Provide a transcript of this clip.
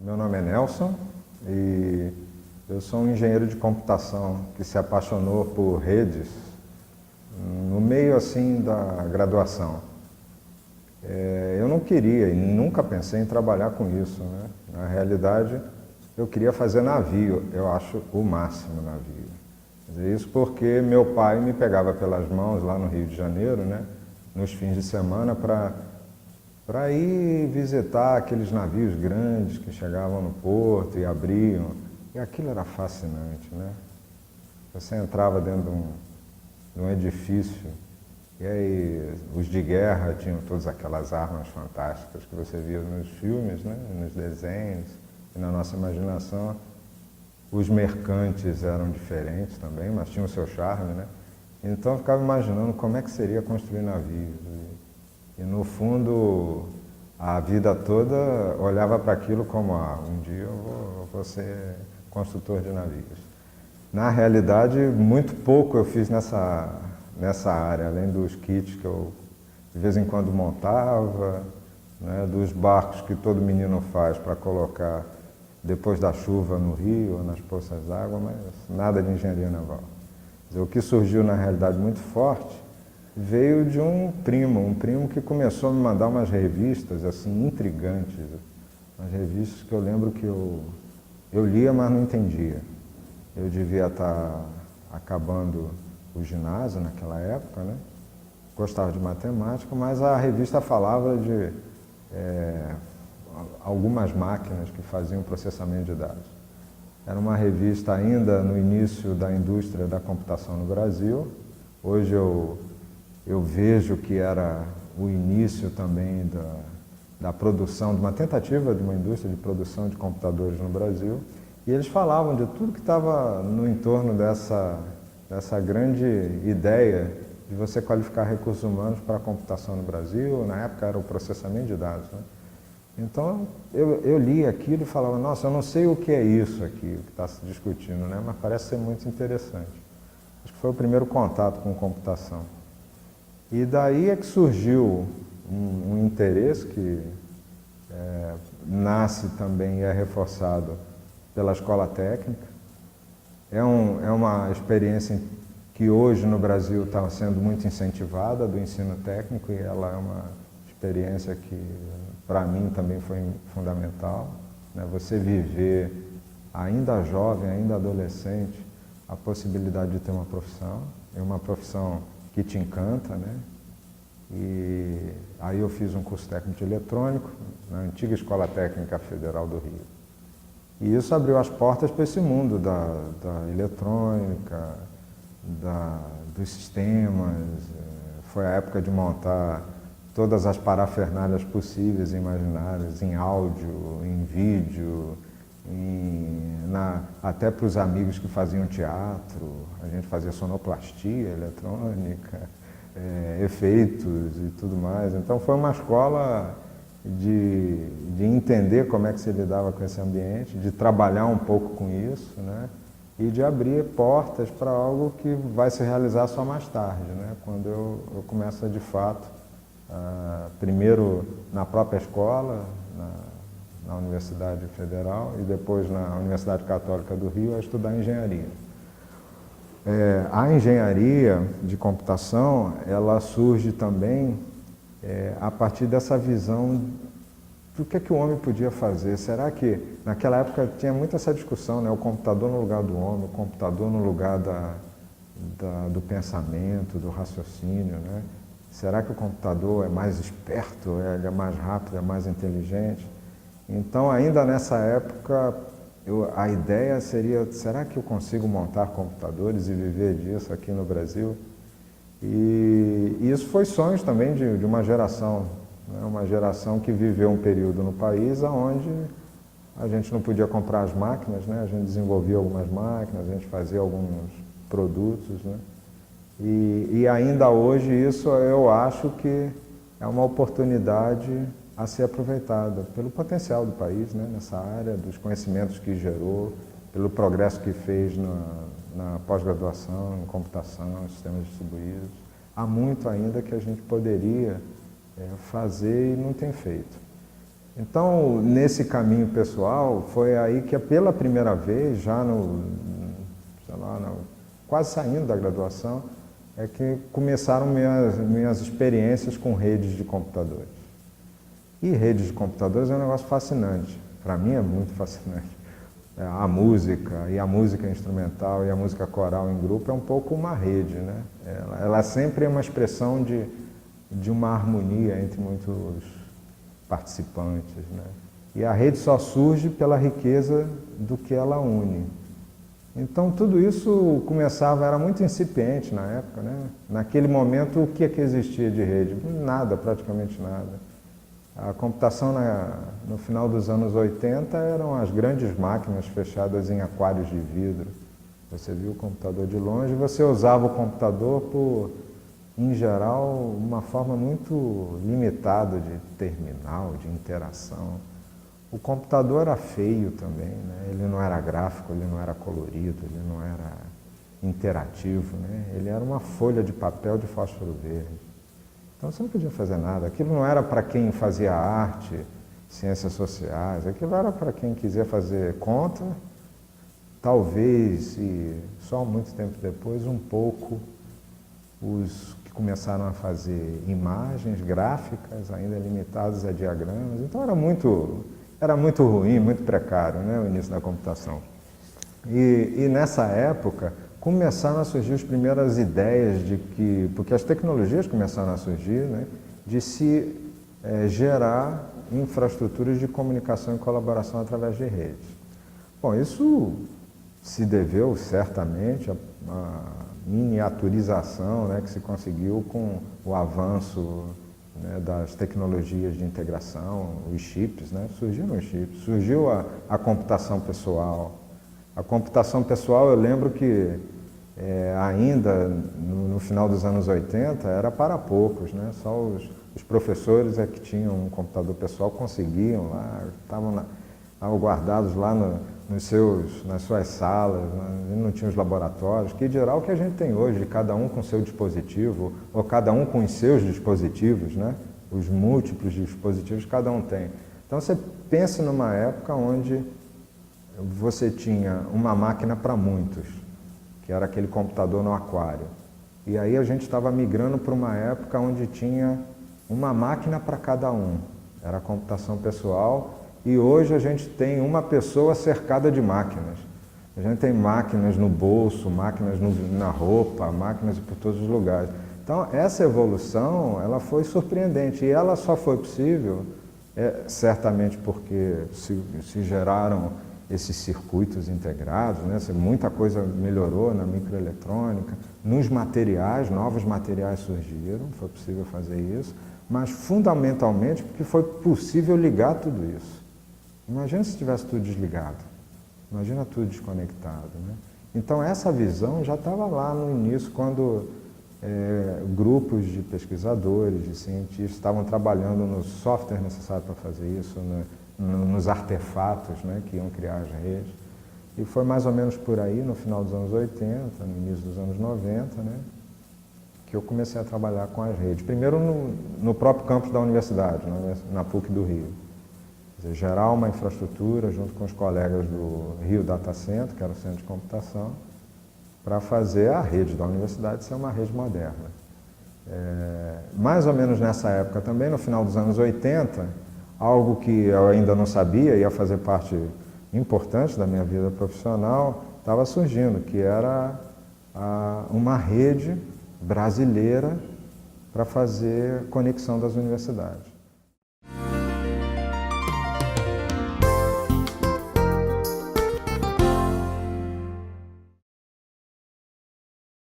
Meu nome é Nelson e eu sou um engenheiro de computação que se apaixonou por redes no meio assim da graduação. Eu não queria e nunca pensei em trabalhar com isso, né? Na realidade, eu queria fazer navio, eu acho o máximo navio. Isso porque meu pai me pegava pelas mãos lá no Rio de Janeiro, né? Nos fins de semana para ir visitar aqueles navios grandes que chegavam no porto e abriam. E aquilo era fascinante, né? Você entrava dentro de um edifício e aí os de guerra tinham todas aquelas armas fantásticas que você via nos filmes, né? Nos desenhos e na nossa imaginação. Os mercantes eram diferentes também, mas tinham o seu charme, né? Então eu ficava imaginando como é que seria construir navios. E no fundo, a vida toda olhava para aquilo como, um dia eu vou ser construtor de navios. Na realidade, muito pouco eu fiz nessa área, além dos kits que eu de vez em quando montava, né, dos barcos que todo menino faz para colocar depois da chuva no rio ou nas poças d'água, mas nada de engenharia naval. O que surgiu na realidade muito forte veio de um primo que começou a me mandar umas revistas assim intrigantes, umas revistas que eu lembro que eu lia, mas não entendia. Eu devia estar acabando o ginásio naquela época, né? Gostava de matemática, mas a revista falava de algumas máquinas que faziam processamento de dados. Era uma revista ainda no início da indústria da computação no Brasil. Hoje eu vejo que era o início também da produção, de uma tentativa de uma indústria de produção de computadores no Brasil. E eles falavam de tudo que estava no entorno dessa grande ideia de você qualificar recursos humanos para a computação no Brasil. Na época era o processamento de dados, né? Então eu li aquilo e falava, nossa, eu não sei o que é isso aqui, o que está se discutindo, né? Mas parece ser muito interessante. Acho que foi o primeiro contato com computação. E daí é que surgiu um interesse que nasce também e é reforçado pela escola técnica. É uma experiência que hoje no Brasil está sendo muito incentivada, do ensino técnico, e ela é uma experiência que para mim também foi fundamental, né? Você viver ainda jovem, ainda adolescente, a possibilidade de ter uma profissão, é uma profissão que te encanta, né? E aí eu fiz um curso técnico de eletrônico na antiga Escola Técnica Federal do Rio. E isso abriu as portas para esse mundo da eletrônica, dos sistemas. Foi a época de montar todas as parafernálias possíveis e imaginárias, em áudio, em vídeo, até para os amigos que faziam teatro. A gente fazia sonoplastia eletrônica, efeitos e tudo mais. Então foi uma escola de entender como é que se lidava com esse ambiente, de trabalhar um pouco com isso, né? E de abrir portas para algo que vai se realizar só mais tarde, né? Quando eu começo de fato, primeiro na própria escola, na Universidade Federal, e depois na Universidade Católica do Rio, a estudar engenharia. A engenharia de computação, ela surge também a partir dessa visão do que o homem podia fazer. Será que, naquela época, tinha muito essa discussão, né? O computador no lugar do homem, o computador no lugar do pensamento, do raciocínio, né? Será que o computador é mais esperto, ele é mais rápido, é mais inteligente? Então, ainda nessa época, a ideia seria, será que eu consigo montar computadores e viver disso aqui no Brasil? E isso foi sonhos também de uma geração, né? Uma geração que viveu um período no país onde a gente não podia comprar as máquinas, né? A gente desenvolvia algumas máquinas, a gente fazia alguns produtos, né? E ainda hoje isso eu acho que é uma oportunidade a ser aproveitada pelo potencial do país, né? Nessa área, dos conhecimentos que gerou, pelo progresso que fez na pós-graduação, em computação, sistemas distribuídos. Há muito ainda que a gente poderia fazer e não tem feito. Então, nesse caminho pessoal, foi aí que pela primeira vez, já sei lá, quase saindo da graduação, é que começaram minhas experiências com redes de computadores. E redes de computadores é um negócio fascinante. Para mim é muito fascinante. A música, e a música instrumental, e a música coral em grupo é um pouco uma rede, né? Ela sempre é uma expressão de uma harmonia entre muitos participantes, né? E a rede só surge pela riqueza do que ela une. Então tudo isso começava, era muito incipiente na época, né? Naquele momento o que é que existia de rede? Nada, praticamente nada. A computação no final dos anos 80 eram as grandes máquinas fechadas em aquários de vidro. Você viu o computador de longe e você usava o computador por, em geral, uma forma muito limitada de terminal, de interação. O computador era feio também, né? Ele não era gráfico, ele não era colorido, ele não era interativo, né? Ele era uma folha de papel de fósforo verde. Então você não podia fazer nada. Aquilo não era para quem fazia arte, ciências sociais, aquilo era para quem quiser fazer conta, talvez, e só muito tempo depois, um pouco os que começaram a fazer imagens gráficas, ainda limitadas a diagramas. Então era muito ruim, muito precário, né, o início da computação. E nessa época começaram a surgir as primeiras ideias de que, porque as tecnologias começaram a surgir, né, de se gerar infraestruturas de comunicação e colaboração através de redes. Bom, isso se deveu certamente à miniaturização, né, que se conseguiu com o avanço, né, das tecnologias de integração, os chips, né, surgiram os chips, surgiu a computação pessoal. A computação pessoal, eu lembro que ainda no final dos anos 80 era para poucos, né? Só os professores que tinham um computador pessoal conseguiam lá, estavam guardados lá nas suas salas, né? Não tinha os laboratórios, que dirá o que a gente tem hoje, cada um com seu dispositivo, ou cada um com os seus dispositivos, né? Os múltiplos dispositivos que cada um tem. Então você pensa numa época onde você tinha uma máquina para muitos, que era aquele computador no aquário. E aí a gente estava migrando para uma época onde tinha uma máquina para cada um. Era a computação pessoal, e hoje a gente tem uma pessoa cercada de máquinas. A gente tem máquinas no bolso, máquinas na roupa, máquinas por todos os lugares. Então essa evolução, ela foi surpreendente, e ela só foi possível, certamente porque se geraram esses circuitos integrados, né? Muita coisa melhorou na microeletrônica, nos materiais, novos materiais surgiram, foi possível fazer isso, mas fundamentalmente porque foi possível ligar tudo isso. Imagina se tivesse tudo desligado, imagina tudo desconectado, né? Então essa visão já estava lá no início, quando grupos de pesquisadores, de cientistas estavam trabalhando no software necessário para fazer isso, nos artefatos, né, que iam criar as redes. E foi mais ou menos por aí, no final dos anos 80, no início dos anos 90, né, que eu comecei a trabalhar com as redes. Primeiro no próprio campus da universidade, na PUC do Rio. Quer dizer, gerar uma infraestrutura junto com os colegas do Rio Data Center, que era o centro de computação, para fazer a rede da universidade ser uma rede moderna. Mais ou menos nessa época também, no final dos anos 80, algo que eu ainda não sabia, ia fazer parte importante da minha vida profissional, estava surgindo, que era uma rede brasileira para fazer conexão das universidades.